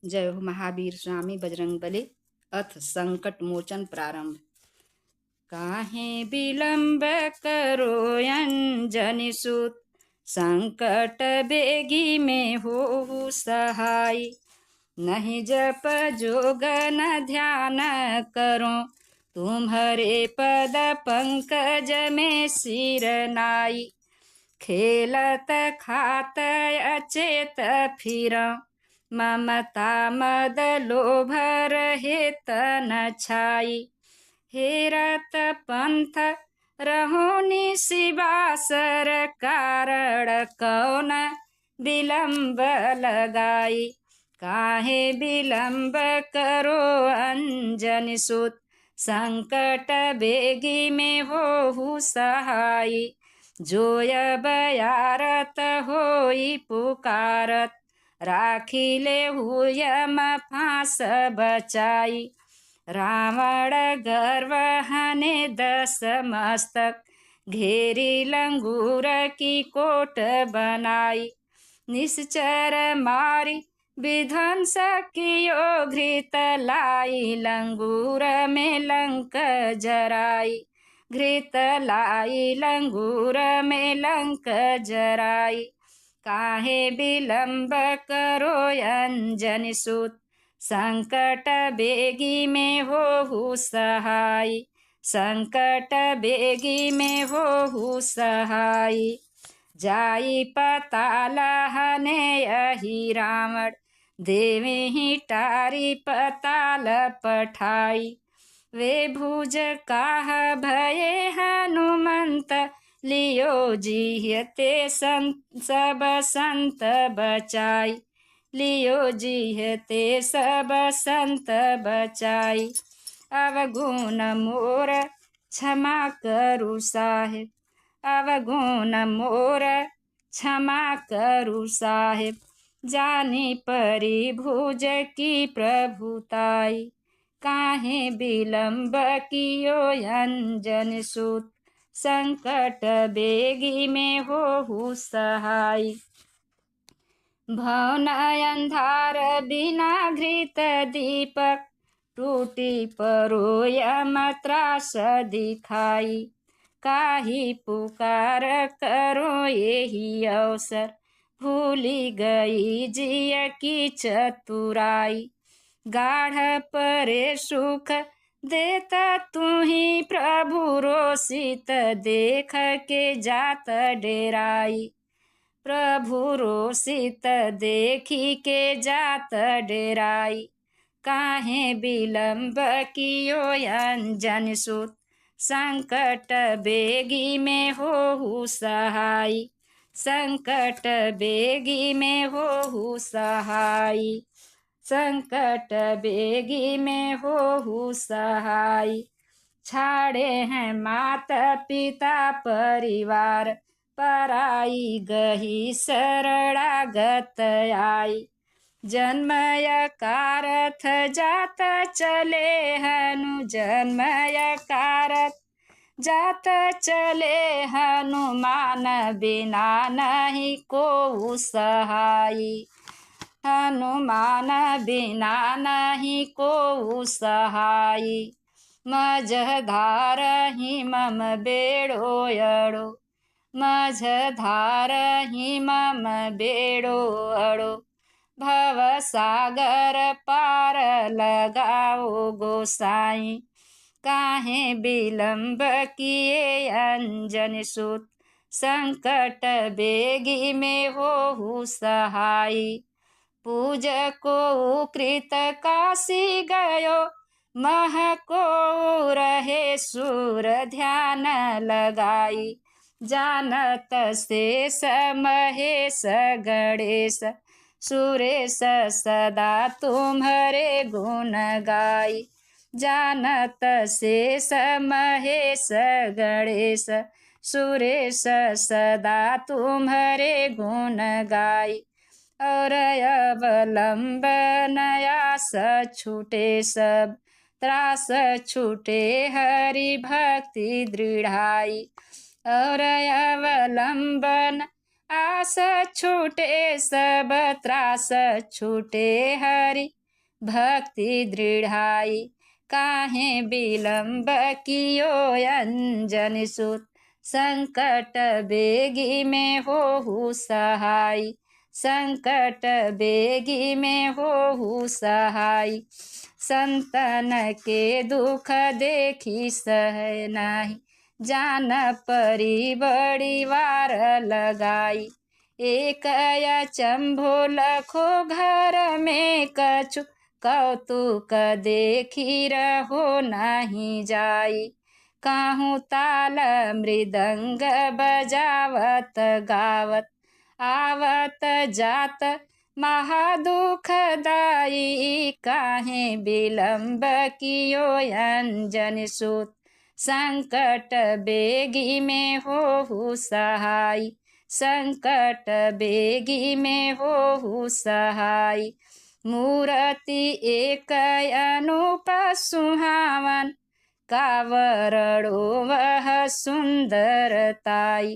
जय हो महावीर स्वामी बजरंगबली। अथ संकट मोचन प्रारंभ। काहे विलंब करो अंजनी सुत, संकट बेगी में हो सहाय। नहीं जप जोग न ध्यान करो, तुम्हारे पद पंकज में सिर नाई। खेलत खात अचेत फिर, ममता मद लोभ रहे तन छाई। हेरत पंथ रहो निशिवासर, कारण कौन विलंब लगाई। काहे विलंब करो अंजनी सुत, संकट बेगी में हो सहाय। जोय बयारत होई पुकारत, राखिले हुयम फांस बचाई। रावण गर्व हने 10 मस्तक, घेरी लंगूर की कोट बनाई। निश्चर मारी विध्वंस कियो घृत लाई, लंगूर में लंक जराई। घृत लाई लंगूर में लंक जराई। काहे विलंब करो अंजनी सुत, संकट बेगी में हो सहाय। संकट बेगी में हो सहाय। जाई पताल हने यही रावण, देवे ही टारी पताल पठाई। वे भुज काह भये हनुमंत, लियो जिहते सब संत बचाई। लियो जिहते सब संत बचाई। अवगुण मोर क्षमा करु साहेब, अवगुण मोर क्षमा करु साहेब। जानी परी भुज की प्रभुताई, काहे विलंब कियो अंजनी सुत, संकट बेगी में हो सहाय। भवन अंधार बिना घृत दीपक, टूटी परो यम त्रास दिखाई। काही पुकार करो यही अवसर, भूली गई जिय की चतुराई। गाढ़ परे सुख देता तू ही प्रभु, रोसित देख के जात डेराई। प्रभु रोसित देखी के जात डेराई। काहे विलंब कियो अंजनी सुत, संकट बेगी में हो सहाय। संकट बेगी में हो सहाय। संकट बेगी में हो सहाय। छाड़े हैं माता पिता परिवार, पराई गही शरणागत आई। जन्मय कारथ जात चले हनु, जन्मय कारथ जात चले हनुमान, बिना नहीं को सहाय। हनुमान बिना नहीं को सहाय। मझधार ही मम बेड़ो अड़ो, मझधार ही मम बेड़ो अड़ो। भव सागर पार लगाओ गोसाई, काहे विलंब किए अंजनी सुत, संकट बेगी में हो सहाय। पूजको कृत काशी गयो, मह को रहे सुर ध्यान लगाई। जानत शेष महेश गणेश, सुरेश सदा तुम्हारे गुण गाई। जानत शेष महेश गणेश, सुरेश सदा तुम्हारे गुण गाई। और अवलंब नयास छूटे सब, त्रास छूटे हरि भक्ति दृढ़ाई। और अवलंबन आस छूटे सब त्रास छूटे हरि भक्ति दृढ़ाई। काहे विलंब कियो अंजनी सुत संकट बेगी में होहु सहाय। संकट बेगी में होहु सहाय। संतन के दुख देखी सह नाही जान परी बड़ी वार लगाई। एक अचंभो लखो घर में कछु कौतुक देखी रहो नहीं जाई। काहू ताल मृदंग बजावत गावत आवत जात महादुखदाई। काहे विलंब कियो अंजनी सुत संकट बेगी में होहु सहाय। संकट बेगी में होहु सहाय। मूर्ति एक अनूप सुहावन कावरणो वह सुंदरताई।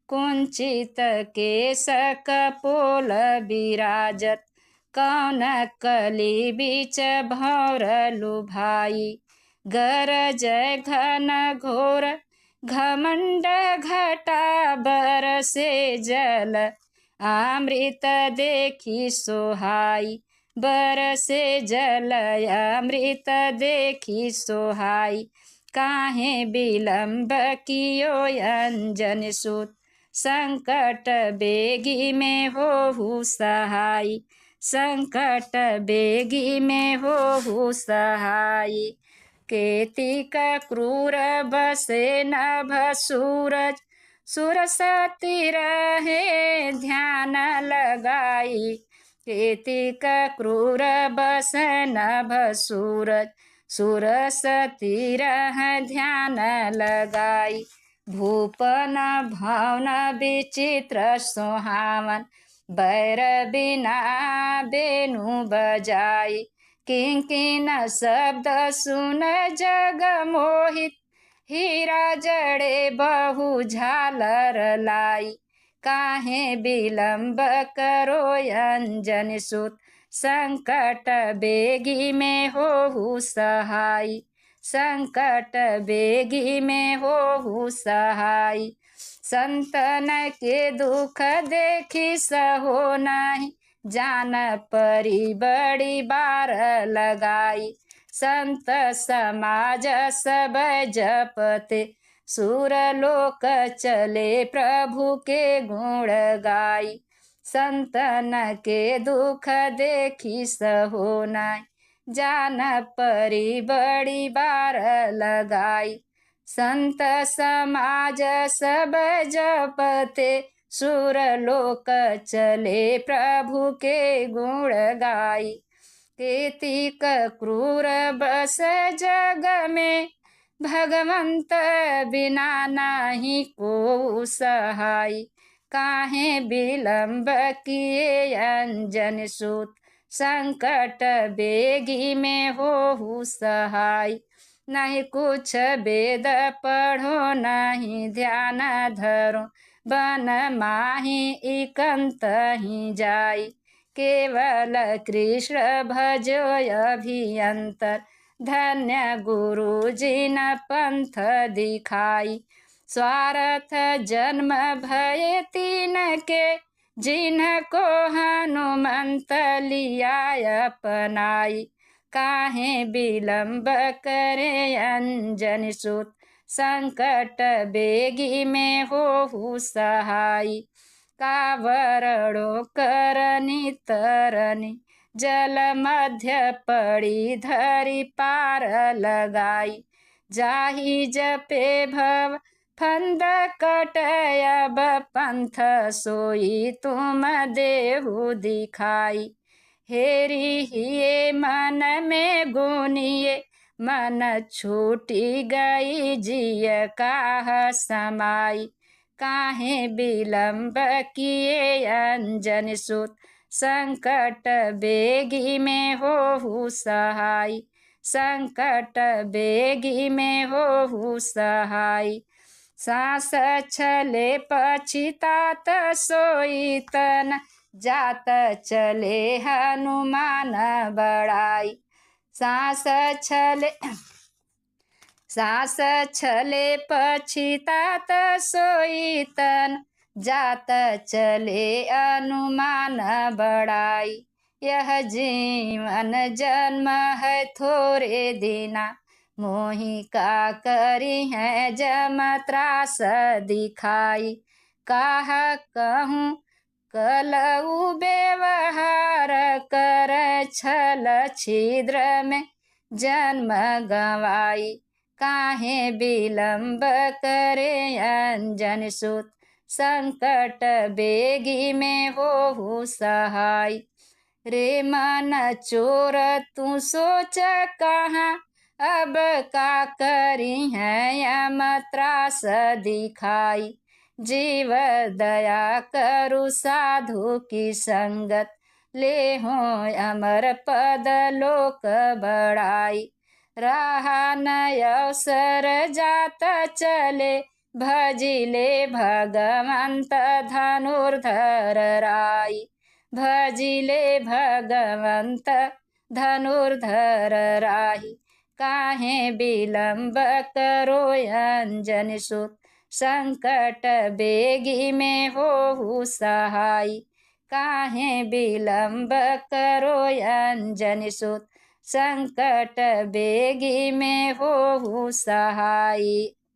कुंचित केस कपोल विराजत कौन कली बीच भौर लुभाई। गरज घन घोर घमंड घटा बरसे जल अमृत देखी सोहाई। बरसे जल अमृत देखी सोहाई। काहे विलंब कियो अंजनी सुत संकट बेगी में होहु सहाय। संकट बेगी में होहु सहाय। केतिक क्रूर बसे नभ सूरज सुरसती रहे ध्यान लगाई। केतिक क्रूर बस नभ सूरज सुरसती रह ध्यान लगाई। भूपन भावन विचित्र सुहावन बैर बिना बेनु बजाई। किंकिन शब्द सुन जग मोहित हीरा जड़े बहु झालर लाई। काहे विलंब करो अंजनी सुत संकट बेगी में होहु सहाय। संकट बेगी में होहु सहाय। संतन के दुख देखी सहो नहीं जान परी बड़ी बार लगाई। संत समाज सब जपते सुर लोक चले प्रभु के गुण गाई। संतन के दुख देखी सहो नहीं जान परी बड़ी बार लगाई। संत समाज सब जपते सुर लोक चले प्रभु के गुण गाई। केतिक क्रूर बस जग में भगवंत बिना नहीं को सहाय। काहे विलंब किए अंजनी सुत संकट बेगी में होहु सहाय। नहीं कुछ वेद पढ़ो नहीं ध्यान धरो बन माही एकांत ही जाई। केवल कृष्ण भजो अभियंतर धन्य गुरु जिन पंथ दिखाई। स्वार्थ जन्म भय तीन के जिनको हनुमंत लिया अपनाई। काहे विलंब करे अंजनी सुत संकट बेगी में होहु सहाय। कावरणो करनी तरनी जल मध्य पड़ी धरी पार लगाई। जाहि जपे भव फंद कटयब पंथ सोई तुम देहु दिखाई। हेरी हिये मन में गुनिये मन छूटी गई जिय काह समाई। काहे विलंब किए अंजनी सुत संकट बेगी में होहु सहाय। संकट बेगी में होहु सहाय। सांस छले पछितात सोई तन जात चले हनुमान बड़ाई। सांस छले पछितात सोई तन जात चले अनुमान बड़ाई। यह जीवन जन्म है थोड़े दिना मोहि का करी है जम त्रास दिखाई। काहा कहूँ कलऊ व्यवहार कर छल छिद्र में जन्म गवाई। काहे विलंब करे अंजन सुत संकट बेगी में हो सहाय। रे मन चोर तू सोच कहाँ अब का करी है यम त्रास दिखाई। जीव दया करु साधु की संगत ले हो अमर पद लोक बड़ाई। रहा न अवसर जात चले भजिले भगवंत धनुर्धर राई। भजिले भगवंत धनुर्धर राही। काहे विलंब करो अंजन सुत संकट बेगी में हो सहाय। काहे विलंब करो अंजन सुत संकट बेगी में हो सहाय।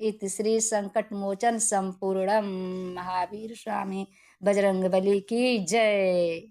इति श्री संकट मोचन संपूर्णम। महावीर स्वामी बजरंगबली की जय।